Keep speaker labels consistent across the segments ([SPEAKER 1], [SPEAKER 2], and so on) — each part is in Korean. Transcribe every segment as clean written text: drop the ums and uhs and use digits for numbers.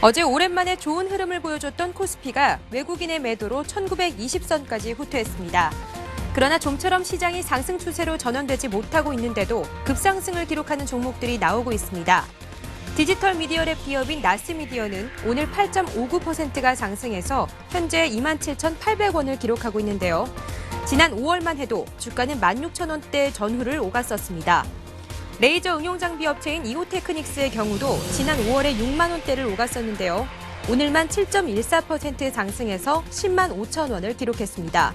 [SPEAKER 1] 어제 오랜만에 좋은 흐름을 보여줬던 코스피가 외국인의 매도로 1920선까지 후퇴했습니다. 그러나 좀처럼 시장이 상승 추세로 전환되지 못하고 있는데도 급상승을 기록하는 종목들이 나오고 있습니다. 디지털 미디어 랩 기업인 나스미디어는 오늘 8.59%가 상승해서 현재 27,800원을 기록하고 있는데요. 지난 5월만 해도 주가는 16,000원대 전후를 오갔었습니다. 레이저 응용장비 업체인 이오테크닉스의 경우도 지난 5월에 6만 원대를 오갔었는데요. 오늘만 7.14% 상승해서 10만 5천 원을 기록했습니다.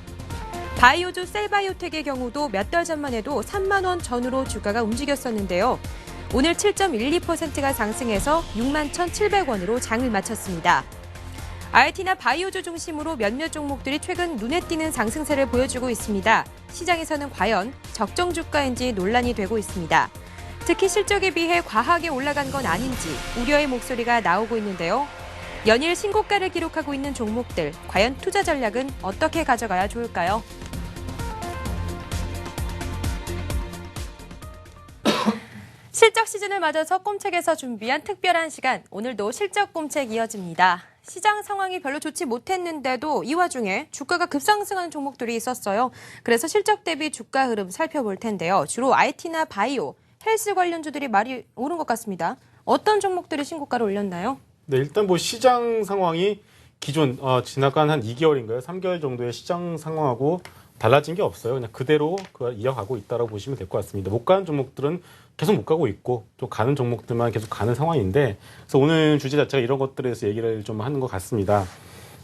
[SPEAKER 1] 바이오주 셀바이오텍의 경우도 몇 달 전만 해도 3만 원 전후로 주가가 움직였었는데요. 오늘 7.12%가 상승해서 6만 1,700원으로 장을 마쳤습니다. IT나 바이오주 중심으로 몇몇 종목들이 최근 눈에 띄는 상승세를 보여주고 있습니다. 시장에서는 과연 적정 주가인지 논란이 되고 있습니다. 특히 실적에 비해 과하게 올라간 건 아닌지 우려의 목소리가 나오고 있는데요. 연일 신고가를 기록하고 있는 종목들, 과연 투자 전략은 어떻게 가져가야 좋을까요? 실적 시즌을 맞아서 꼼책에서 준비한 특별한 시간, 오늘도 실적 꼼책 이어집니다. 시장 상황이 별로 좋지 못했는데도 이 와중에 주가가 급상승하는 종목들이 있었어요. 그래서 실적 대비 주가 흐름 살펴볼 텐데요. 주로 IT나 바이오, 헬스 관련주들이 많이 오른 것 같습니다. 어떤 종목들이 신고가를 올렸나요?
[SPEAKER 2] 네, 일단 뭐 시장 상황이 기존 지나간 한 2개월인가요? 3개월 정도의 시장 상황하고 달라진 게 없어요. 그냥 그대로 그걸 이어가고 있다라고 보시면 될 것 같습니다. 못 가는 종목들은 계속 못 가고 있고 또 가는 종목들만 계속 가는 상황인데, 그래서 오늘 주제 자체가 이런 것들에 대해서 얘기를 좀 하는 것 같습니다.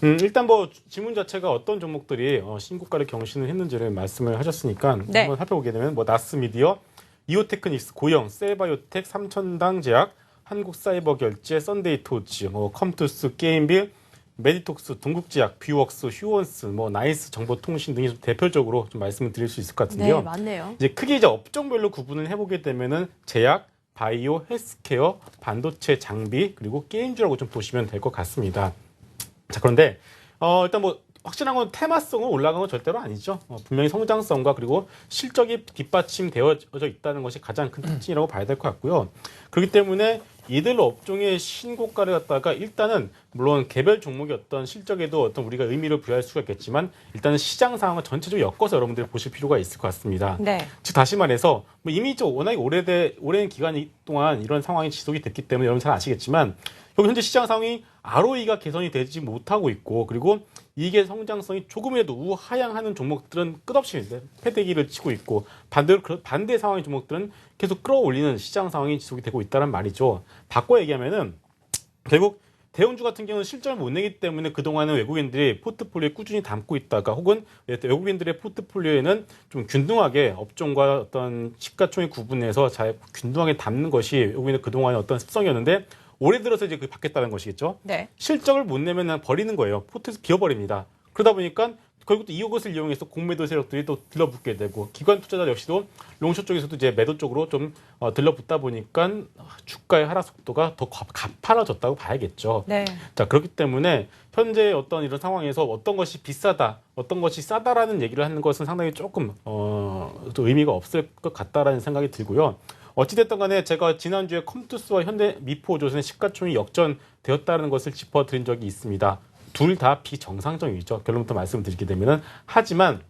[SPEAKER 2] 일단 뭐 질문 자체가 어떤 종목들이 신고가를 경신을 했는지를 말씀을 하셨으니까
[SPEAKER 1] 네.
[SPEAKER 2] 한번 살펴보게 되면 뭐 나스미디어, 이오테크닉스, 고영, 셀바이오텍, 삼천당제약, 한국사이버결제, 썬데이토즈, 뭐 컴투스, 게임빌, 메디톡스, 동국제약, 뷰웍스, 휴원스, 뭐 나이스 정보통신 등이 좀 대표적으로 좀 말씀을 드릴 수 있을 것 같은데요.
[SPEAKER 1] 네, 맞네요.
[SPEAKER 2] 이제 크게 이제 업종별로 구분을 해보게 되면은 제약, 바이오, 헬스케어, 반도체 장비, 그리고 게임주라고 좀 보시면 될 것 같습니다. 자, 그런데 일단 뭐 확실한 건 테마성은 올라간 건 절대로 아니죠. 분명히 성장성과 그리고 실적이 뒷받침되어져 있다는 것이 가장 큰 특징이라고 봐야 될 것 같고요. 그렇기 때문에 이들 업종의 신고가를 갖다가 일단은 물론 개별 종목의 어떤 실적에도 어떤 우리가 의미를 부여할 수가 있겠지만 일단은 시장 상황을 전체적으로 엮어서 여러분들이 보실 필요가 있을 것 같습니다.
[SPEAKER 1] 네.
[SPEAKER 2] 즉 다시 말해서 뭐 이미 워낙에 오랜 기간 동안 이런 상황이 지속이 됐기 때문에 여러분 잘 아시겠지만 여기 현재 시장 상황이 ROE가 개선이 되지 못하고 있고, 그리고 이게 성장성이 조금이라도 우하향하는 종목들은 끝없이 패대기를 치고 있고, 반대 상황의 종목들은 계속 끌어올리는 시장 상황이 지속이 되고 있다는 말이죠. 바꿔 얘기하면은 결국 대형주 같은 경우는 실적을 못 내기 때문에 그동안은 외국인들이 포트폴리오에 꾸준히 담고 있다가, 혹은 외국인들의 포트폴리오에는 좀 균등하게 업종과 어떤 시가총액 구분해서 잘 균등하게 담는 것이 외국인의 그동안의 어떤 습성이었는데, 올해 들어서 이제 그게 바뀌었다는 것이겠죠.
[SPEAKER 1] 네.
[SPEAKER 2] 실적을 못 내면 그냥 버리는 거예요. 포트에서 비워버립니다. 그러다 보니까 결국 또 이것을 이용해서 공매도 세력들이 또 들러붙게 되고, 기관 투자자 역시도 롱숏 쪽에서도 이제 매도 쪽으로 좀 들러붙다 보니까 주가의 하락 속도가 더 가파라졌다고 봐야겠죠.
[SPEAKER 1] 네.
[SPEAKER 2] 자, 그렇기 때문에 현재 어떤 이런 상황에서 어떤 것이 비싸다, 어떤 것이 싸다라는 얘기를 하는 것은 상당히 조금 또 의미가 없을 것 같다라는 생각이 들고요. 어찌됐든 간에 제가 지난주에 컴투스와 현대 미포조선의 시가총액이 역전되었다는 것을 짚어드린 적이 있습니다. 둘 다 비정상적이죠. 결론부터 말씀드리게 되면은. 하지만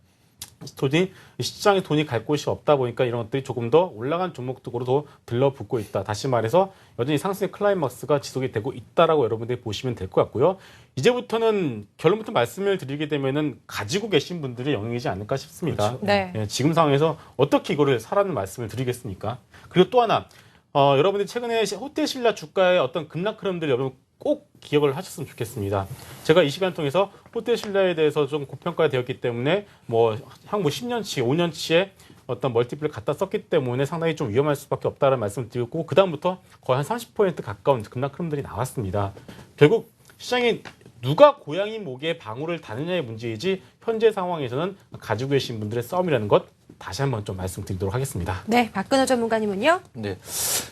[SPEAKER 2] 시장에 돈이 갈 곳이 없다 보니까 이런 것들이 조금 더 올라간 종목들로도 들러붙고 있다. 다시 말해서 여전히 상승의 클라이막스가 지속이 되고 있다라고 여러분들이 보시면 될 것 같고요. 이제부터는 결론부터 말씀을 드리게 되면은 가지고 계신 분들의 영역이지 않을까 싶습니다.
[SPEAKER 1] 그렇죠. 네.
[SPEAKER 2] 예, 지금 상황에서 어떻게 이거를 사라는 말씀을 드리겠습니까? 그리고 또 하나, 여러분들이 최근에 호텔신라 주가의 어떤 급락 흐름들 여러분 꼭 기억을 하셨으면 좋겠습니다. 제가 이 시간 통해서 호텔신라에 대해서 좀 고평가되었기 때문에 뭐 향후 10년치, 5년치에 어떤 멀티플을 갖다 썼기 때문에 상당히 좀 위험할 수밖에 없다는 말씀을 드리고, 그 다음부터 거의 한 30% 가까운 급락 흐름들이 나왔습니다. 결국 시장이 누가 고양이 목에 방울을 다느냐의 문제이지 현재 상황에서는 가지고 계신 분들의 싸움이라는 것 다시 한번 좀 말씀드리도록 하겠습니다.
[SPEAKER 1] 네, 박근호 전문가님은요?
[SPEAKER 3] 네.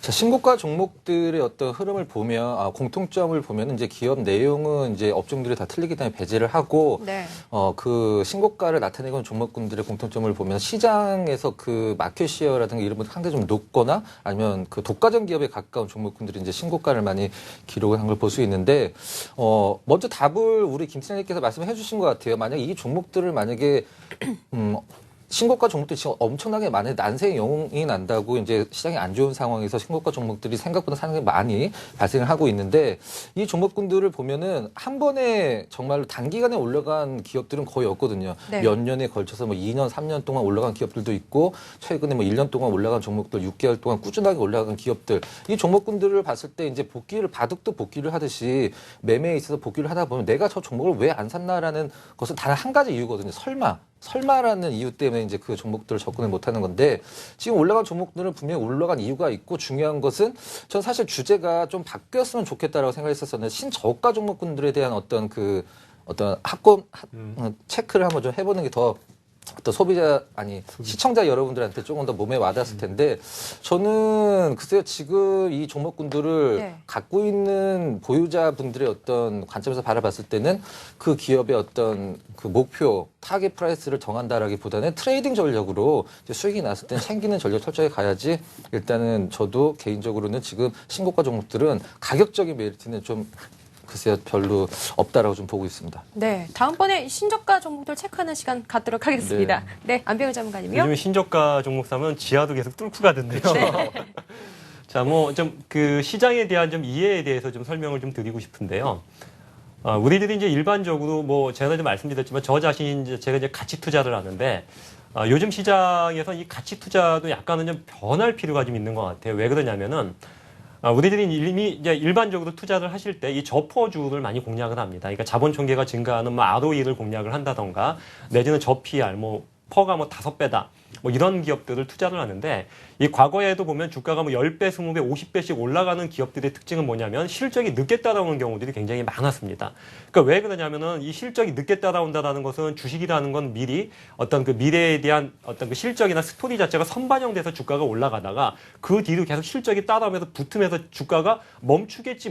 [SPEAKER 3] 자, 신고가 종목들의 어떤 흐름을 보면, 공통점을 보면 이제 기업 내용은 이제 업종들이 다 틀리기 때문에 배제를 하고,
[SPEAKER 1] 네.
[SPEAKER 3] 그 신고가를 나타내고 있는 종목군들의 공통점을 보면 시장에서 그 마켓시어라든가 이런 것들 상당히 좀 높거나 아니면 그 독과점 기업에 가까운 종목군들이 이제 신고가를 많이 기록을 한 걸 볼 수 있는데, 먼저 답을 우리 김 팀장님께서 말씀해 주신 것 같아요. 만약 이 종목들을 만약에, 신고가 종목들이 지금 엄청나게 많은 난세의 영웅이 난다고 이제 시장이 안 좋은 상황에서 신고가 종목들이 생각보다 상당히 많이 발생을 하고 있는데 이 종목군들을 보면은 한 번에 정말로 단기간에 올라간 기업들은 거의 없거든요.
[SPEAKER 1] 네.
[SPEAKER 3] 몇 년에 걸쳐서 뭐 2년, 3년 동안 올라간 기업들도 있고 최근에 뭐 1년 동안 올라간 종목들, 6개월 동안 꾸준하게 올라간 기업들 이 종목군들을 봤을 때 이제 바둑도 복귀를 하듯이 매매에 있어서 복귀를 하다 보면 내가 저 종목을 왜 안 샀나라는 것은 단 한 가지 이유거든요. 설마라는 이유 때문에 이제 그 종목들을 접근을 못하는 건데 지금 올라간 종목들은 분명히 올라간 이유가 있고 중요한 것은 전 사실 주제가 좀 바뀌었으면 좋겠다라고 생각했었는데 신저가 종목군들에 대한 어떤 체크를 한번 좀 해보는 게 더 어떤 시청자 여러분들한테 조금 더 몸에 와닿았을 텐데 저는 글쎄요 지금 이 종목군들을
[SPEAKER 1] 네.
[SPEAKER 3] 갖고 있는 보유자분들의 어떤 관점에서 바라봤을 때는 그 기업의 어떤 그 목표 타겟 프라이스를 정한다라기보다는 트레이딩 전략으로 이제 수익이 났을 때는 챙기는 전략 철저히 가야지 일단은 저도 개인적으로는 지금 신고가 종목들은 가격적인 메리트는 좀 글쎄요 별로 없다라고 좀 보고 있습니다.
[SPEAKER 1] 네, 다음번에 신저가 종목들 체크하는 시간 갖도록 하겠습니다. 네, 안병현 전문가님이요?
[SPEAKER 4] 요즘 신저가 종목 사면 지하도 계속 뚫고 가던데요.
[SPEAKER 1] 네.
[SPEAKER 4] 자, 뭐 좀 그 시장에 대한 좀 이해에 대해서 좀 설명을 좀 드리고 싶은데요. 우리들이 이제 일반적으로 뭐 제가 이제 말씀드렸지만 저 자신이 이제 제가 이제 가치 투자를 하는데 요즘 시장에서 이 가치 투자도 약간은 좀 변할 필요가 좀 있는 것 같아요. 왜 그러냐면은 우리들이 이미 이제 일반적으로 투자를 하실 때 이 저퍼주를 많이 공략을 합니다. 그러니까 자본 총계가 증가하는 뭐 ROE를 공략을 한다던가 내지는 저 PER 뭐 퍼가 뭐 5배다. 뭐 이런 기업들을 투자를 하는데 이 과거에도 보면 주가가 뭐 10배, 20배, 50배씩 올라가는 기업들의 특징은 뭐냐면 실적이 늦게 따라오는 경우들이 굉장히 많았습니다. 그러니까 왜 그러냐면은 이 실적이 늦게 따라온다라는 것은 주식이라는 건 미리 어떤 그 미래에 대한 어떤 그 실적이나 스토리 자체가 선반영돼서 주가가 올라가다가 그 뒤로 계속 실적이 따라오면서 붙으면서 주가가 멈추겠지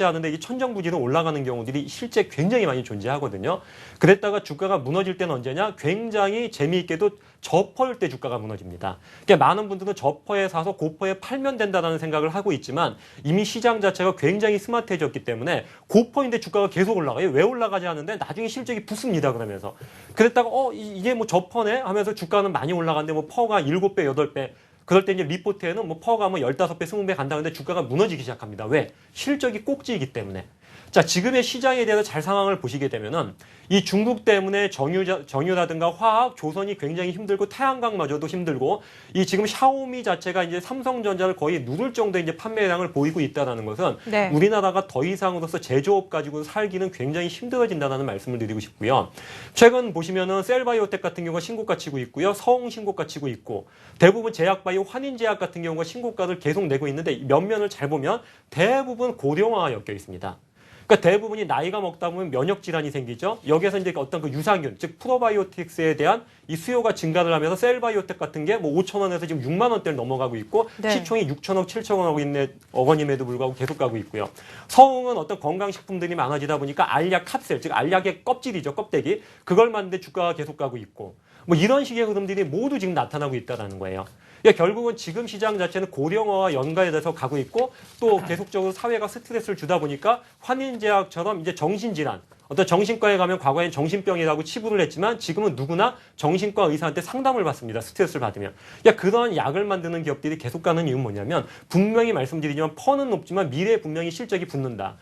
[SPEAKER 4] 하는데 이 천정부지로 올라가는 경우들이 실제 굉장히 많이 존재하거든요. 그랬다가 주가가 무너질 때는 언제냐? 굉장히 재미있게도 저퍼일 때 주가가 무너집니다. 그러니까 많은 분들은 저퍼에 사서 고퍼에 팔면 된다는 생각을 하고 있지만 이미 시장 자체가 굉장히 스마트해졌기 때문에 고퍼인데 주가가 계속 올라가요. 왜 올라가지 않는데 나중에 실적이 붙습니다. 그러면서 그랬다가 이게 뭐 저퍼네 하면서 주가는 많이 올라가는데 뭐 퍼가 7배, 8배 그럴 때 이제 리포트에는 뭐 퍼가 뭐 15배, 20배 간다는데 주가가 무너지기 시작합니다. 왜? 실적이 꼭지이기 때문에. 자, 지금의 시장에 대해서 잘 상황을 보시게 되면은 이 중국 때문에 정유라든가 화학, 조선이 굉장히 힘들고 태양광마저도 힘들고 이 지금 샤오미 자체가 이제 삼성전자를 거의 누를 정도의 이제 판매량을 보이고 있다는 것은
[SPEAKER 1] 네.
[SPEAKER 4] 우리나라가 더 이상으로서 제조업 가지고 살기는 굉장히 힘들어진다는 말씀을 드리고 싶고요. 최근 보시면은 셀바이오텍 같은 경우가 신고가 치고 있고요. 서웅 신고가 치고 있고 대부분 제약바이오 환인제약 같은 경우가 신고가를 계속 내고 있는데 면면을 잘 보면 대부분 고령화가 엮여 있습니다. 그러니까 대부분이 나이가 먹다 보면 면역 질환이 생기죠. 여기에서 이제 어떤 그 유산균, 즉 프로바이오틱스에 대한 이 수요가 증가를 하면서 셀바이오텍 같은 게 뭐 5천 원에서 지금 6만 원대를 넘어가고 있고
[SPEAKER 1] 네.
[SPEAKER 4] 시총이 6천억, 7천억 원임에도 불구하고 계속 가고 있고요. 서웅은 어떤 건강식품들이 많아지다 보니까 알약 캅셀, 즉 알약의 껍질이죠, 껍데기. 그걸 만드는데 주가가 계속 가고 있고 뭐 이런 식의 흐름들이 모두 지금 나타나고 있다는 거예요. 그러니까 결국은 지금 시장 자체는 고령화와 연관돼서 가고 있고 또 계속적으로 사회가 스트레스를 주다 보니까 환인제약처럼 이제 정신질환, 어떤 정신과에 가면 과거엔 정신병이라고 치부를 했지만 지금은 누구나 정신과 의사한테 상담을 받습니다. 스트레스를 받으면. 그러니까 그런 약을 만드는 기업들이 계속 가는 이유는 뭐냐면 분명히 말씀드리지만 퍼는 높지만 미래에 분명히 실적이 붙는다.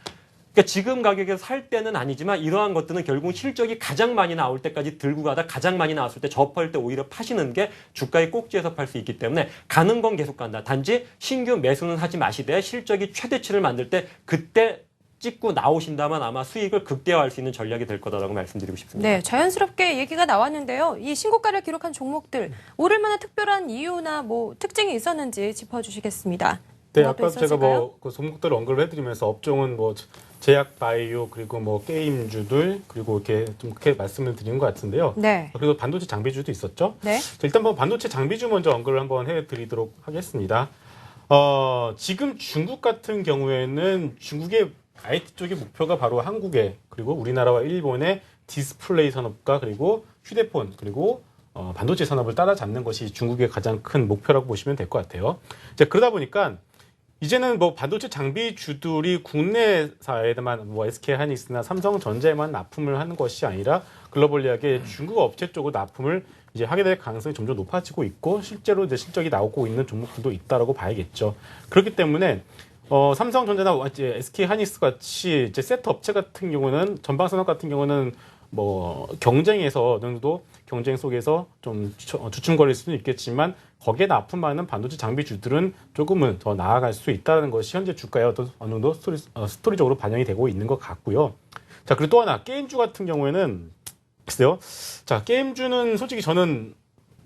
[SPEAKER 4] 그러니까 지금 가격에서 살 때는 아니지만 이러한 것들은 결국 실적이 가장 많이 나올 때까지 들고 가다 가장 많이 나왔을 때 저퍼일 때 오히려 파시는 게 주가의 꼭지에서 팔 수 있기 때문에 가는 건 계속 간다. 단지 신규 매수는 하지 마시되 실적이 최대치를 만들 때 그때 찍고 나오신다면 아마 수익을 극대화할 수 있는 전략이 될 거다라고 말씀드리고 싶습니다.
[SPEAKER 1] 네, 자연스럽게 얘기가 나왔는데요. 이 신고가를 기록한 종목들 오를 만한 특별한 이유나 뭐 특징이 있었는지 짚어주시겠습니다.
[SPEAKER 2] 네,
[SPEAKER 1] 뭐가 또
[SPEAKER 2] 아까 제가
[SPEAKER 1] 있었을까요?
[SPEAKER 2] 뭐 그 종목들을 언급을 해드리면서 업종은 뭐 제약 바이오 그리고 뭐 게임주들 그리고 이렇게 좀 그렇게 말씀을 드리는 것 같은데요.
[SPEAKER 1] 네.
[SPEAKER 2] 그리고 반도체 장비주도 있었죠.
[SPEAKER 1] 네.
[SPEAKER 2] 자, 일단 뭐 반도체 장비주 먼저 언급을 한번 해드리도록 하겠습니다. 지금 중국 같은 경우에는 중국의 IT 쪽의 목표가 바로 한국의 그리고 우리나라와 일본의 디스플레이 산업과 그리고 휴대폰 그리고 반도체 산업을 따라잡는 것이 중국의 가장 큰 목표라고 보시면 될 것 같아요. 이제 그러다 보니까 이제는 뭐 반도체 장비주들이 국내사에만 뭐 SK 하이닉스나 삼성전자에만 납품을 하는 것이 아니라 글로벌리하게 중국 업체 쪽으로 납품을 이제 하게 될 가능성이 점점 높아지고 있고 실제로 이제 실적이 나오고 있는 종목들도 있다라고 봐야겠죠. 그렇기 때문에 삼성전자나 이제 SK 하이닉스 같이 이제 세트 업체 같은 경우는 전방산업 같은 경우는 뭐 경쟁에서 어느 정도 경쟁 속에서 좀 주춤거릴 수는 있겠지만 거기에 납품하는 반도체 장비주들은 조금은 더 나아갈 수 있다는 것이 현재 주가에 어느 정도 스토리적으로 반영이 되고 있는 것 같고요. 자, 그리고 또 하나 게임주 같은 경우에는 글쎄요. 자, 게임주는 솔직히 저는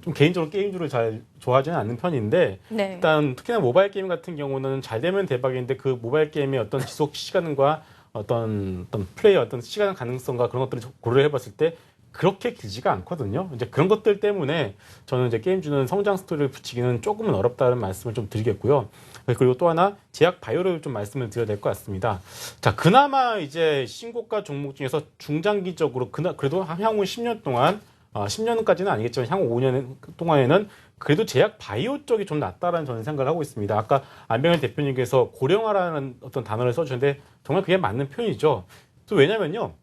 [SPEAKER 2] 좀 개인적으로 게임주를 잘 좋아하지는 않는 편인데
[SPEAKER 1] 네.
[SPEAKER 2] 일단 특히나 모바일 게임 같은 경우는 잘 되면 대박인데 그 모바일 게임의 어떤 지속 시간과 어떤 플레이의 어떤 시간 가능성과 그런 것들을 고려해 봤을 때 그렇게 길지가 않거든요. 이제 그런 것들 때문에 저는 이제 게임주는 성장 스토리를 붙이기는 조금은 어렵다는 말씀을 좀 드리겠고요. 그리고 또 하나 제약 바이오를 좀 말씀을 드려야 될 것 같습니다. 자, 그나마 이제 신고가 종목 중에서 중장기적으로 그래도 향후 10년 동안 10년까지는 아니겠지만 향후 5년 동안에는 그래도 제약 바이오 쪽이 좀 낫다라는 저는 생각을 하고 있습니다. 아까 안병현 대표님께서 고령화라는 어떤 단어를 써주셨는데 정말 그게 맞는 표현이죠. 또 왜냐면요.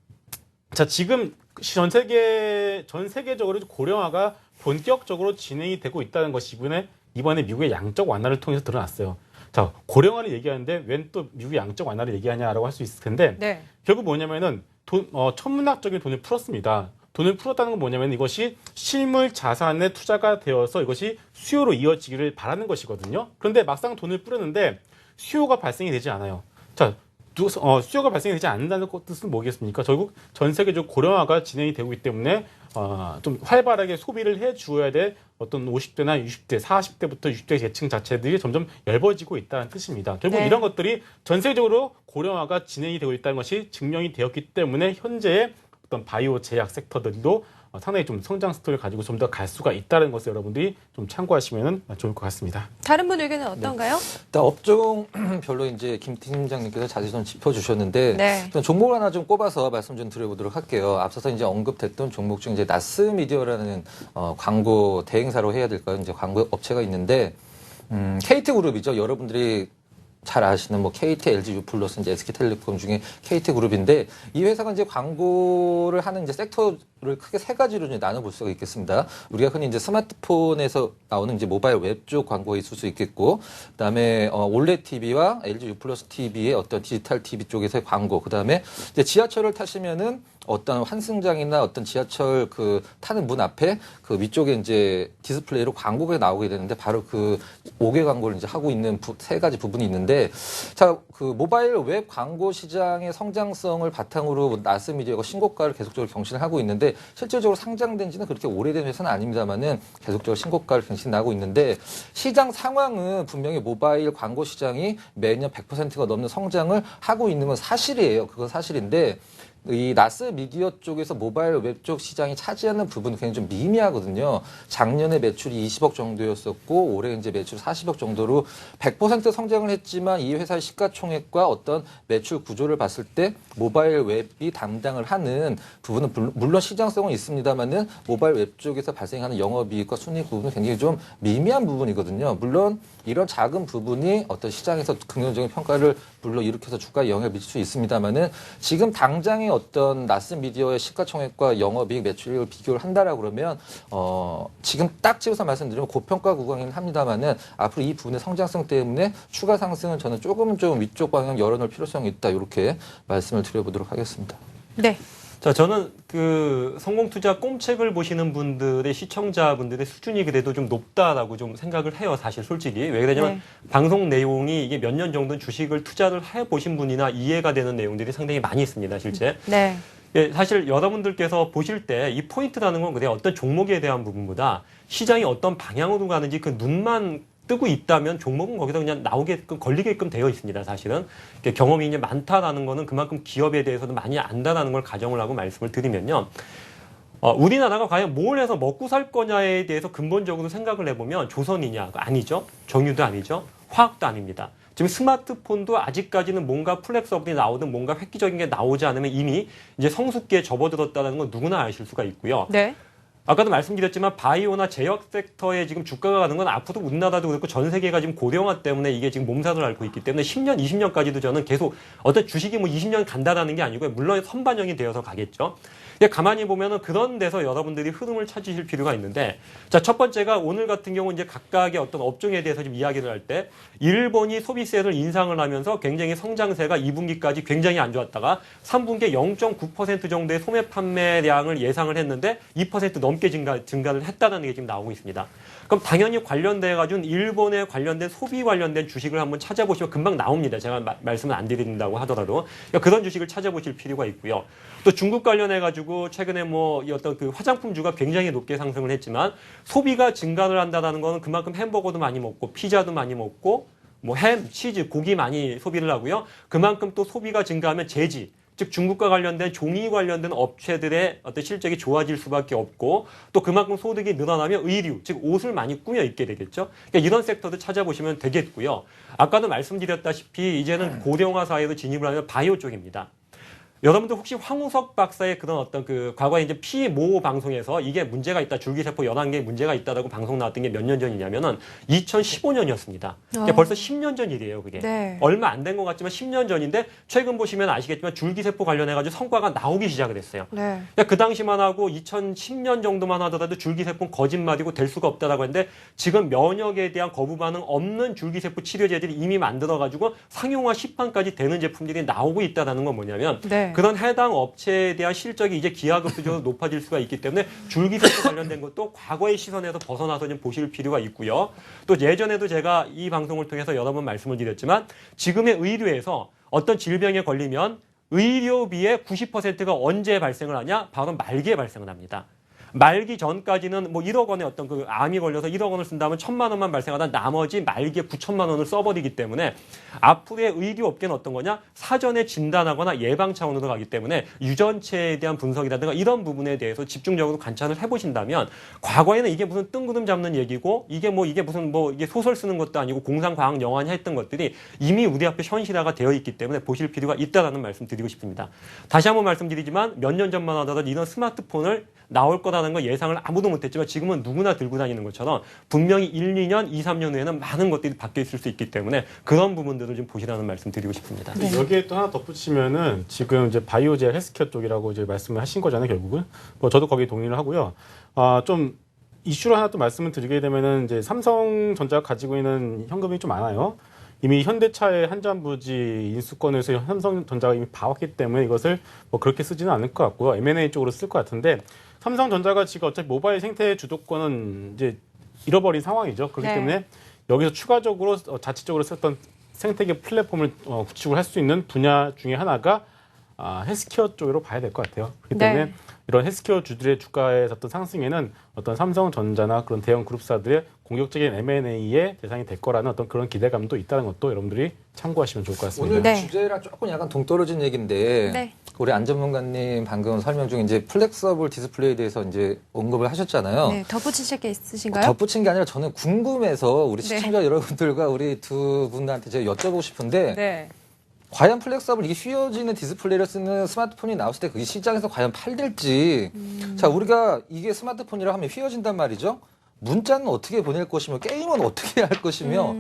[SPEAKER 2] 자, 지금 전 세계적으로 고령화가 본격적으로 진행이 되고 있다는 것이 이번에 미국의 양적 완화를 통해서 드러났어요. 자, 고령화를 얘기하는데 웬 또 미국의 양적 완화를 얘기하냐라고 할 수 있을 텐데
[SPEAKER 1] 네.
[SPEAKER 2] 결국 뭐냐면은 천문학적인 돈을 풀었습니다. 돈을 풀었다는 건 뭐냐면 이것이 실물 자산에 투자가 되어서 이것이 수요로 이어지기를 바라는 것이거든요. 그런데 막상 돈을 뿌렸는데 수요가 발생이 되지 않아요. 자, 수요가 발생이 되지 않는다는 뜻은 뭐겠습니까? 결국 전 세계적 고령화가 진행이 되고 있기 때문에 좀 활발하게 소비를 해 주어야 될 어떤 50대나 60대, 40대부터 60대 계층 자체들이 점점 얇아지고 있다는 뜻입니다. 결국
[SPEAKER 1] 네.
[SPEAKER 2] 이런 것들이 전 세계적으로 고령화가 진행이 되고 있다는 것이 증명이 되었기 때문에 현재의 어떤 바이오 제약 섹터들도 상당히 좀 성장 스토리를 가지고 좀 더 갈 수가 있다는 것을 여러분들이 좀 참고하시면 좋을 것 같습니다.
[SPEAKER 1] 다른 분 의견은 어떤가요?
[SPEAKER 3] 일단 업종별로 이제 김 팀장님께서 자세히 좀 짚어주셨는데
[SPEAKER 1] 네.
[SPEAKER 3] 일단 종목 하나 좀 꼽아서 말씀 좀 드려보도록 할게요. 앞서서 이제 언급됐던 종목 중 이제 나스 미디어라는 광고 대행사로 해야 될까요? 이제 광고 업체가 있는데 KT 그룹이죠. 여러분들이 잘 아시는 뭐 KT, LG U 플러스 이제 SK텔레콤 중에 KT 그룹인데 이 회사가 이제 광고를 하는 이제 섹터를 크게 세 가지로 이제 나눠볼 수가 있겠습니다. 우리가 흔히 이제 스마트폰에서 나오는 이제 모바일 웹 쪽 광고가 있을 수 있겠고, 그다음에 올레드 TV와 LG U 플러스 TV의 어떤 디지털 TV 쪽에서의 광고, 그다음에 이제 지하철을 타시면은 어떤 환승장이나 어떤 지하철 그 타는 문 앞에 그 위쪽에 이제 디스플레이로 광고가 나오게 되는데 바로 그 5개 광고를 이제 하고 있는 세 가지 부분이 있는데 자, 그 모바일 웹 광고 시장의 성장성을 바탕으로 나스미디어가 신고가를 계속적으로 경신을 하고 있는데 실질적으로 상장된 지는 그렇게 오래된 회사는 아닙니다만은 계속적으로 신고가를 경신하고 있는데 시장 상황은 분명히 모바일 광고 시장이 매년 100%가 넘는 성장을 하고 있는 건 사실이에요. 그건 사실인데 이 나스 미디어 쪽에서 모바일 웹 쪽 시장이 차지하는 부분은 굉장히 좀 미미하거든요. 작년에 매출이 20억 정도였었고 올해 이제 매출 40억 정도로 100% 성장을 했지만 이 회사의 시가총액과 어떤 매출 구조를 봤을 때 모바일 웹이 담당을 하는 부분은 물론 시장성은 있습니다만은 모바일 웹 쪽에서 발생하는 영업이익과 순이익 부분은 굉장히 좀 미미한 부분이거든요. 물론 이런 작은 부분이 어떤 시장에서 긍정적인 평가를 물론 일으켜서 주가에 영향을 미칠 수 있습니다만은 지금 당장의 어떤 나스 미디어의 시가총액과 영업이익 매출을 비교를 한다라고 그러면 지금 딱 집어서 말씀드리면 고평가 구간이긴 합니다만은 앞으로 이 부분의 성장성 때문에 추가 상승은 저는 조금 좀 위쪽 방향 열어놓을 필요성이 있다 이렇게 말씀을 드려보도록 하겠습니다.
[SPEAKER 1] 네.
[SPEAKER 4] 자, 저는 그 성공투자 꼼책을 보시는 분들의 시청자분들의 수준이 그래도 좀 높다라고 좀 생각을 해요. 사실 솔직히. 왜 그러냐면
[SPEAKER 1] 네.
[SPEAKER 4] 방송 내용이 이게 몇 년 정도는 주식을 투자를 해보신 분이나 이해가 되는 내용들이 상당히 많이 있습니다. 실제.
[SPEAKER 1] 네.
[SPEAKER 4] 예, 사실 여러분들께서 보실 때 이 포인트라는 건 그냥 어떤 종목에 대한 부분보다 시장이 어떤 방향으로 가는지 그 눈만 뜨고 있다면 종목은 거기서 그냥 나오게끔 걸리게끔 되어 있습니다. 사실은 경험이 이제 많다라는 거는 그만큼 기업에 대해서도 많이 안다라는 걸 가정을 하고 말씀을 드리면요. 우리나라가 과연 뭘 해서 먹고 살 거냐에 대해서 근본적으로 생각을 해보면 조선이냐? 아니죠. 정유도 아니죠. 화학도 아닙니다. 지금 스마트폰도 아직까지는 뭔가 플렉서블이 나오든 뭔가 획기적인 게 나오지 않으면 이미 이제 성숙기에 접어들었다는 건 누구나 아실 수가 있고요.
[SPEAKER 1] 네.
[SPEAKER 4] 아까도 말씀드렸지만 바이오나 제약 섹터에 지금 주가가 가는 건 앞으로 우리나라도 그렇고 전 세계가 지금 고령화 때문에 이게 지금 몸살을 앓고 있기 때문에 10년, 20년까지도 저는 계속 어떤 주식이 뭐 20년 간다라는 게 아니고요. 물론 선반영이 되어서 가겠죠. 근데 가만히 보면은 그런 데서 여러분들이 흐름을 찾으실 필요가 있는데, 자, 첫 번째가 오늘 같은 경우 이제 각각의 어떤 업종에 대해서 좀 이야기를 할 때 일본이 소비세를 인상을 하면서 굉장히 성장세가 2분기까지 굉장히 안 좋았다가 3분기에 0.9% 정도의 소매 판매량을 예상을 했는데 2% 넘게 증가를 했다는 게 지금 나오고 있습니다. 그럼 당연히 관련돼 가지고 일본에 관련된 소비 관련된 주식을 한번 찾아보시면 금방 나옵니다. 제가 말씀을 안 드린다고 하더라도 그러니까 그런 주식을 찾아보실 필요가 있고요. 또 중국 관련해 가지고 최근에 뭐 이 어떤 그 화장품주가 굉장히 높게 상승을 했지만 소비가 증가를 한다는 거는 그만큼 햄버거도 많이 먹고 피자도 많이 먹고 뭐 햄, 치즈, 고기 많이 소비를 하고요. 그만큼 또 소비가 증가하면 제지, 즉 중국과 관련된 종이 관련된 업체들의 어떤 실적이 좋아질 수밖에 없고 또 그만큼 소득이 늘어나면 의류, 즉 옷을 많이 꾸며 입게 되겠죠. 그러니까 이런 섹터도 찾아보시면 되겠고요. 아까도 말씀드렸다시피 이제는 고령화 사회로 진입을 하면 바이오 쪽입니다. 여러분들 혹시 황우석 박사의 그런 어떤 그 과거에 이제 피모 방송에서 이게 문제가 있다, 줄기세포 11개의 문제가 있다라고 방송 나왔던 게 몇 년 전이냐면은 2015년이었습니다. 그러니까 벌써 10년 전 일이에요, 그게.
[SPEAKER 1] 네.
[SPEAKER 4] 얼마 안 된 것 같지만 10년 전인데 최근 보시면 아시겠지만 줄기세포 관련해가지고 성과가 나오기 시작을 했어요.
[SPEAKER 1] 네.
[SPEAKER 4] 그러니까 그 당시만 하고 2010년 정도만 하더라도 줄기세포는 거짓말이고 될 수가 없다라고 했는데 지금 면역에 대한 거부 반응 없는 줄기세포 치료제들이 이미 만들어가지고 상용화 시판까지 되는 제품들이 나오고 있다는 건 뭐냐면
[SPEAKER 1] 네.
[SPEAKER 4] 그런 해당 업체에 대한 실적이 이제 기하급수적으로 높아질 수가 있기 때문에 줄기세포 관련된 것도 과거의 시선에서 벗어나서 좀 보실 필요가 있고요. 또 예전에도 제가 이 방송을 통해서 여러 번 말씀을 드렸지만 지금의 의료에서 어떤 질병에 걸리면 의료비의 90%가 언제 발생을 하냐? 바로 말기에 발생을 합니다. 말기 전까지는 뭐 1억 원의 어떤 그 암이 걸려서 1억 원을 쓴다면 1,000만 원만 발생하다 나머지 말기에 9천만 원을 써버리기 때문에 앞으로의 의료업계는 어떤 거냐? 사전에 진단하거나 예방 차원으로 가기 때문에 유전체에 대한 분석이라든가 이런 부분에 대해서 집중적으로 관찰을 해보신다면 과거에는 이게 무슨 뜬구름 잡는 얘기고 이게 무슨 이게 소설 쓰는 것도 아니고 공상과학 영화냐 했던 것들이 이미 우리 앞에 현실화가 되어 있기 때문에 보실 필요가 있다라는 말씀 드리고 싶습니다. 다시 한번 말씀드리지만 몇 년 전만 하더라도 이런 스마트폰을 나올 거라는 걸 예상을 아무도 못했지만 지금은 누구나 들고 다니는 것처럼 분명히 1, 2년, 2, 3년 후에는 많은 것들이 바뀌어 있을 수 있기 때문에 그런 부분들을 좀 보시라는 말씀 드리고 싶습니다.
[SPEAKER 1] 네.
[SPEAKER 2] 여기에 또 하나 덧붙이면은 지금 이제 바이오제 헬스케어 쪽이라고 이제 말씀을 하신 거잖아요, 결국은. 뭐 저도 거기에 동의를 하고요. 좀 이슈를 하나 또 말씀을 드리게 되면은 이제 삼성전자가 가지고 있는 현금이 좀 많아요. 이미 현대차의 한전부지 인수권에서 삼성전자가 이미 봐왔기 때문에 이것을 뭐 그렇게 쓰지는 않을 것 같고요. M&A 쪽으로 쓸 것 같은데 삼성전자가 지금 어차피 모바일 생태 주도권은 이제 잃어버린 상황이죠. 그렇기
[SPEAKER 1] 네.
[SPEAKER 2] 때문에 여기서 추가적으로 자체적으로 썼던 생태계 플랫폼을 구축을 할 수 있는 분야 중에 하나가 헬스케어 쪽으로 봐야 될 것 같아요. 그렇기 때문에
[SPEAKER 1] 네.
[SPEAKER 2] 이런 헬스케어 주들의 주가의 어떤 상승에는 어떤 삼성전자나 그런 대형 그룹사들의 공격적인 M&A의 대상이 될 거라는 어떤 그런 기대감도 있다는 것도 여러분들이 참고하시면 좋을 것 같습니다.
[SPEAKER 3] 오늘
[SPEAKER 1] 네.
[SPEAKER 3] 주제랑 조금 약간 동떨어진 얘기인데
[SPEAKER 1] 네.
[SPEAKER 3] 우리 안 전문가님 방금 설명 중에 이제 플렉서블 디스플레이에 대해서 이제 언급을 하셨잖아요.
[SPEAKER 1] 네. 덧붙이실 게 있으신가요?
[SPEAKER 3] 덧붙인 게 아니라 저는 궁금해서 우리
[SPEAKER 1] 네.
[SPEAKER 3] 시청자 여러분들과 우리 두 분한테 제가 여쭤보고 싶은데
[SPEAKER 1] 네.
[SPEAKER 3] 과연 플렉서블 이게 휘어지는 디스플레이를 쓰는 스마트폰이 나왔을 때 그게 시장에서 과연 팔릴지. 자, 우리가 이게 스마트폰이라 하면 휘어진단 말이죠. 문자는 어떻게 보낼 것이며 게임은 어떻게 할 것이며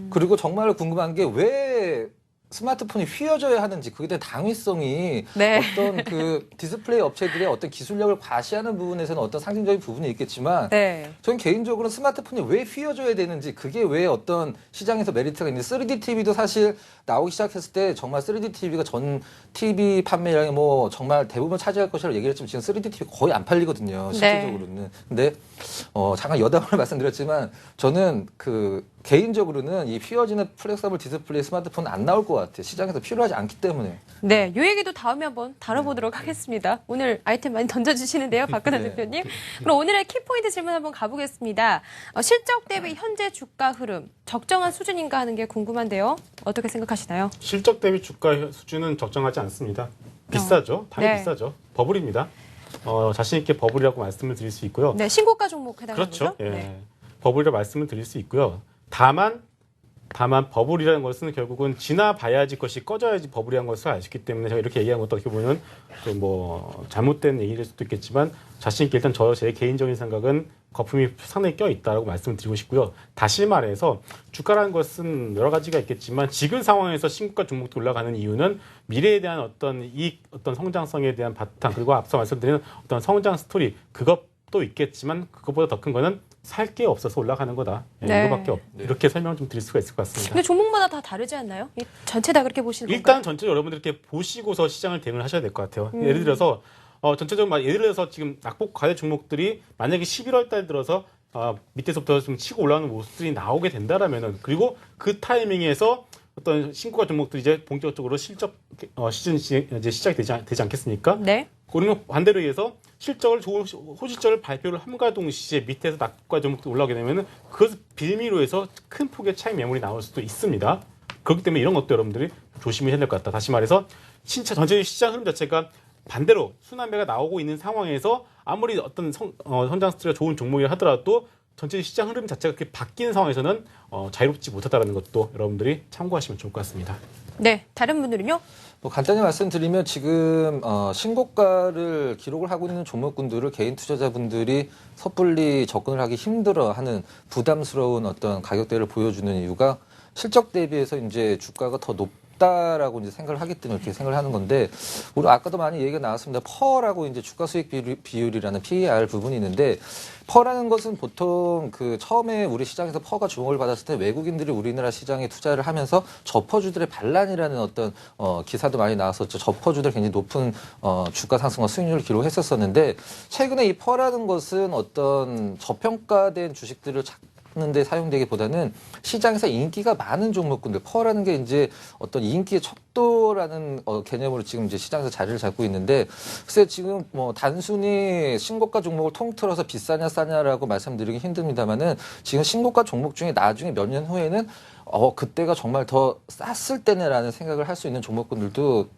[SPEAKER 3] 그리고 정말 궁금한 게 왜 스마트폰이 휘어져야 하는지 그에 대한 당위성이
[SPEAKER 1] 네.
[SPEAKER 3] 어떤 그 디스플레이 업체들의 어떤 기술력을 과시하는 부분에서는 어떤 상징적인 부분이 있겠지만
[SPEAKER 1] 네.
[SPEAKER 3] 저는 개인적으로 스마트폰이 왜 휘어져야 되는지 그게 왜 어떤 시장에서 메리트가 있는지 3D TV도 사실 나오기 시작했을 때 정말 3D TV가 전 TV 판매량이 뭐 정말 대부분 차지할 것이라고 얘기를 했지만 지금 3D TV 거의 안 팔리거든요. 실질적으로는. 근데 잠깐 여담을 말씀드렸지만 저는 그 개인적으로는 이 휘어지는 플렉서블 디스플레이 스마트폰은 안 나올 것 같아요. 시장에서 필요하지 않기 때문에.
[SPEAKER 1] 네, 이 얘기도 다음에 한번 다뤄보도록 하겠습니다. 오늘 아이템 많이 던져주시는데요, 박근혜
[SPEAKER 3] 네.
[SPEAKER 1] 대표님. 그럼 오늘의 키포인트 질문 한번 가보겠습니다. 실적 대비 현재 주가 흐름 적정한 수준인가 하는 게 궁금한데요. 어떻게 생각하시나요?
[SPEAKER 2] 실적 대비 주가 수준은 적정하지 않습니다. 비싸죠. 당연히
[SPEAKER 1] 네.
[SPEAKER 2] 비싸죠. 버블입니다. 자신 있게 버블이라고 말씀을 드릴 수 있고요.
[SPEAKER 1] 네, 신고가 종목 해당하는
[SPEAKER 2] 그렇죠.
[SPEAKER 1] 거죠?
[SPEAKER 2] 예.
[SPEAKER 1] 네.
[SPEAKER 2] 버블이라고 말씀을 드릴 수 있고요. 다만 버블이라는 것은 결국은 지나봐야지 것이 꺼져야지 버블이라는 것을 아시기 때문에 제가 이렇게 얘기한 것도 어떻게 보면 좀 뭐 잘못된 얘기일 수도 있겠지만 자신 있게 일단 제 개인적인 생각은 거품이 상당히 껴 있다라고 말씀을 드리고 싶고요. 다시 말해서 주가라는 것은 여러 가지가 있겠지만 지금 상황에서 신고가 종목도 올라가는 이유는 미래에 대한 어떤 이익, 어떤 성장성에 대한 바탕 그리고 앞서 말씀드린 어떤 성장 스토리 그것도 있겠지만 그것보다 더 큰 거는 살 게 없어서 올라가는 거다.
[SPEAKER 1] 네.
[SPEAKER 2] 이거밖에 이렇게 설명을 좀 드릴 수가 있을 것 같습니다.
[SPEAKER 1] 근데 종목마다 다 다르지 않나요? 전체 다 그렇게 보시는
[SPEAKER 2] 일단
[SPEAKER 1] 건가요?
[SPEAKER 2] 전체적으로 여러분들 이렇게 보시고서 시장을 대응을 하셔야 될 것 같아요. 예를 들어서 전체적으로 예를 들어서 지금 낙폭 과대 종목들이 만약에 11월 달 들어서 밑에서부터 좀 치고 올라오는 모습들이 나오게 된다라면은 그리고 그 타이밍에서 어떤 신고가 종목들이 이제 본격적으로 실적 시즌이 이제 시작이 되지 않겠습니까?
[SPEAKER 1] 네.
[SPEAKER 2] 우리는 반대로 해서 실적을 좋은 호실적을 발표를 함과 동시에 밑에서 낙폭과 종목도 올라오게 되면은 그것을 빌미로 해서 큰 폭의 차익 매물이 나올 수도 있습니다. 그렇기 때문에 이런 것도 여러분들이 조심해야 될 것 같다. 다시 말해서 전체 시장 흐름 자체가 반대로 순환매가 나오고 있는 상황에서 아무리 어떤 성장 스토리가 좋은 종목이라 하더라도 전체 시장 흐름 자체가 그렇게 바뀌는 상황에서는 자유롭지 못하다는 것도 여러분들이 참고하시면 좋을 것 같습니다.
[SPEAKER 1] 네, 다른 분들은요?
[SPEAKER 3] 뭐 간단히 말씀드리면 지금 신고가를 기록을 하고 있는 종목군들을 개인 투자자분들이 섣불리 접근을 하기 힘들어하는 부담스러운 어떤 가격대를 보여주는 이유가 실적 대비해서 이제 주가가 더 높다라고 이제 생각을 하기 때문에 이렇게 생각을 하는 건데 우리 아까도 많이 얘기가 나왔습니다. 퍼라고 이제 주가 수익 비율이라는 PER 부분이 있는데 퍼라는 것은 보통 그 처음에 우리 시장에서 퍼가 주목을 받았을 때 외국인들이 우리나라 시장에 투자를 하면서 저퍼주들의 반란이라는 어떤 기사도 많이 나왔었죠. 저퍼주들 굉장히 높은 주가 상승과 수익률을 기록했었었는데 최근에 이 퍼라는 것은 어떤 저평가된 주식들을 데 사용되기보다는 시장에서 인기가 많은 종목군들 퍼라는 게 이제 어떤 인기의 척도라는 개념으로 지금 이제 시장에서 자리를 잡고 있는데 글쎄 지금 뭐 단순히 신고가 종목을 통틀어서 비싸냐 싸냐라고 말씀드리기 힘듭니다만은 지금 신고가 종목 중에 나중에 몇 년 후에는 그때가 정말 더 쌌을 때네라는 생각을 할 수 있는 종목군들도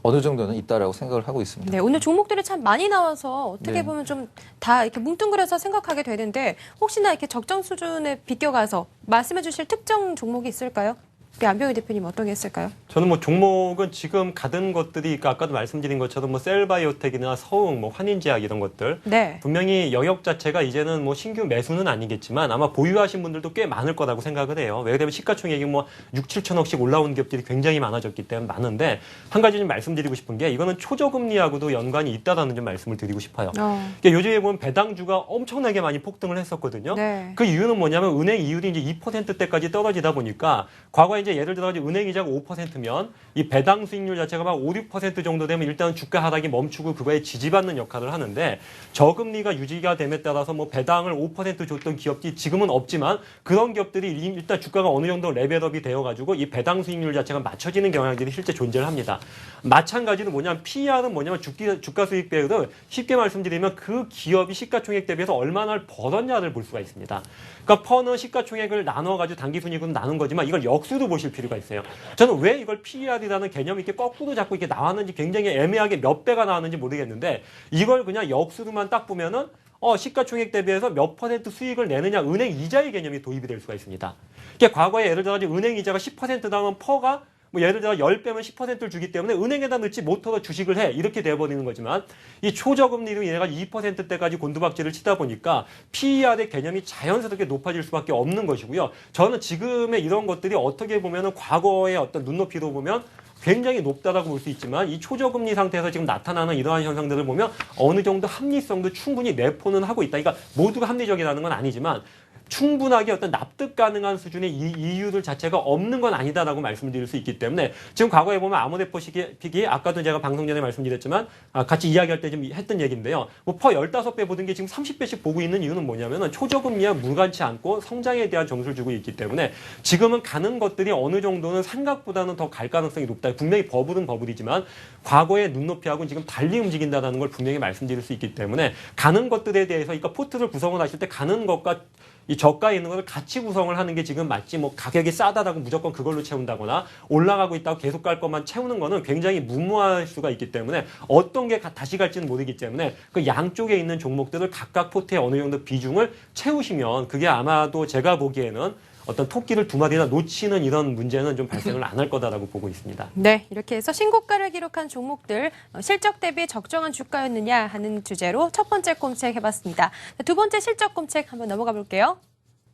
[SPEAKER 3] 어느 정도는 있다라고 생각을 하고 있습니다.
[SPEAKER 1] 네, 오늘 종목들이 참 많이 나와서 어떻게
[SPEAKER 3] 네.
[SPEAKER 1] 보면 좀 다 이렇게 뭉뚱그려서 생각하게 되는데 혹시나 이렇게 적정 수준에 비껴가서 말씀해 주실 특정 종목이 있을까요? 우리 안병희 대표님 어떤 게 있을까요?
[SPEAKER 4] 저는 뭐 종목은 지금 가든 것들이 그러니까 아까도 말씀드린 것처럼 뭐 셀바이오텍이나 서흥, 뭐 환인제약 이런 것들
[SPEAKER 1] 네.
[SPEAKER 4] 분명히 영역 자체가 이제는 뭐 신규 매수는 아니겠지만 아마 보유하신 분들도 꽤 많을 거라고 생각을 해요. 왜냐하면 시가총액이 뭐 6, 7천억씩 올라온 기업들이 굉장히 많아졌기 때문에 많은데 한 가지 좀 말씀드리고 싶은 게 이거는 초저금리하고도 연관이 있다라는 좀 말씀을 드리고 싶어요. 그러니까 요즘에 보면 배당주가 엄청나게 많이 폭등을 했었거든요.
[SPEAKER 1] 네.
[SPEAKER 4] 그 이유는 뭐냐면 은행 이율이 이제 2%대까지 떨어지다 보니까 과거에 이제 예를 들어 은행 이자가 5%면 이 배당 수익률 자체가 막 5, 6% 정도 되면 일단 주가 하락이 멈추고 그거에 지지받는 역할을 하는데 저금리가 유지가 됨에 따라서 뭐 배당을 5% 줬던 기업들이 지금은 없지만 그런 기업들이 일단 주가가 어느 정도 레벨업이 되어가지고 이 배당 수익률 자체가 맞춰지는 경향들이 실제 존재를 합니다. 마찬가지로 뭐냐면 PER은 뭐냐면 주가 수익 비율을 쉽게 말씀드리면 그 기업이 시가총액 대비해서 얼마나 벌었냐를 볼 수가 있습니다. 그러니까 퍼는 시가총액을 나눠가지고 단기순이익으로 나눈 거지만 이걸 역수로 보실 필요가 있어요. 저는 왜 이걸 PER이라는 개념이 이렇게 거꾸로 자꾸 이렇게 나왔는지 굉장히 애매하게 몇 배가 나왔는지 모르겠는데 이걸 그냥 역수로만 딱 보면은 시가총액 대비해서 몇 % 수익을 내느냐 은행 이자의 개념이 도입이 될 수가 있습니다. 그러니까 과거에 예를 들어 은행 이자가 10% 나오면 퍼가 뭐 예를 들어 10배면 10%를 주기 때문에 은행에다 넣지 못해서 주식을 해. 이렇게 돼버리는 거지만 이 초저금리로 얘가 2%대까지 곤두박질을 치다 보니까 PER의 개념이 자연스럽게 높아질 수밖에 없는 것이고요. 저는 지금의 이런 것들이 어떻게 보면은 과거의 어떤 눈높이로 보면 굉장히 높다라고 볼 수 있지만 이 초저금리 상태에서 지금 나타나는 이러한 현상들을 보면 어느 정도 합리성도 충분히 내포는 하고 있다. 그러니까 모두가 합리적이라는 건 아니지만 충분하게 어떤 납득 가능한 수준의 이유들 자체가 없는 건 아니다라고 말씀드릴 수 있기 때문에 지금 과거에 보면 아모레퍼 픽이 아까도 제가 방송 전에 말씀드렸지만 같이 이야기할 때 좀 했던 얘기인데요. 뭐 퍼 15배 보던 게 지금 30배씩 보고 있는 이유는 뭐냐면은 초저금리와 무관치 않고 성장에 대한 점수를 주고 있기 때문에 지금은 가는 것들이 어느 정도는 생각보다는 더 갈 가능성이 높다. 분명히 버블은 버블이지만 과거의 눈높이하고는 지금 달리 움직인다는 걸 분명히 말씀드릴 수 있기 때문에 가는 것들에 대해서 그러니까 포트를 구성을 하실 때 가는 것과 이 저가에 있는 것을 같이 구성을 하는 게 지금 맞지 뭐 가격이 싸다라고 무조건 그걸로 채운다거나 올라가고 있다고 계속 갈 것만 채우는 거는 굉장히 무모할 수가 있기 때문에 어떤 게 다시 갈지는 모르기 때문에 그 양쪽에 있는 종목들을 각각 포트에 어느 정도 비중을 채우시면 그게 아마도 제가 보기에는 어떤 토끼를 두 마리나 놓치는 이런 문제는 좀 발생을 안 할 거다라고 보고 있습니다.
[SPEAKER 1] 네, 이렇게 해서 신고가를 기록한 종목들 실적 대비 적정한 주가였느냐 하는 주제로 첫 번째 꼼책 해봤습니다. 두 번째 실적 꼼책 한번 넘어가 볼게요.